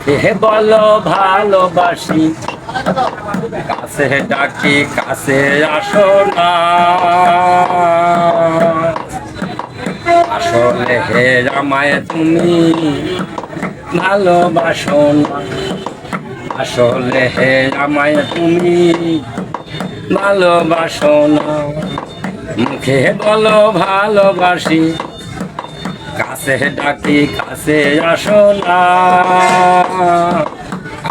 হে বলো ভালোবাসি, কাছে ডাকি কাছে আসো না। আসলে হে আমায় তুমি ভালোবাসো না। আসলে হে আমায় তুমি ভালোবাসো না। মুখে বলো ভালোবাসি, কাছে ডাকি কাছে আসো না।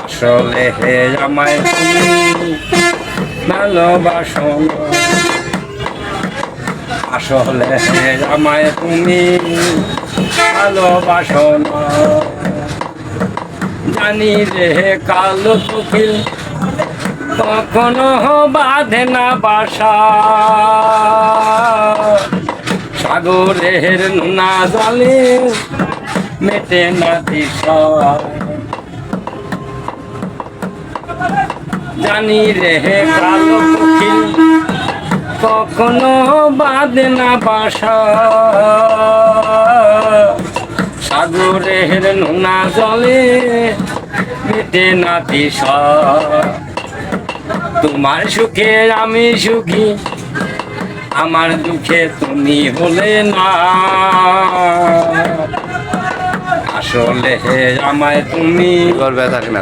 আসলে হে আমায় তুমি ভালোবাসো না। আসলে হে আমায় তুমি ভালোবাসো না। জানি রে কালো কোকিল কখনো বাঁধে না বাসা, সাগরের নোনা জলে মেটে না দিশা। জানি রে কালো কোকিল কখনো বাঁধে না বাসা, সাগরের নোনা জলে মেটে না দিশা। তোমার সুখে আমি সুখী, আমার দুঃখে তুমি হলে না। আসলে হে আমায় তুমি ব্যথা থাকে না।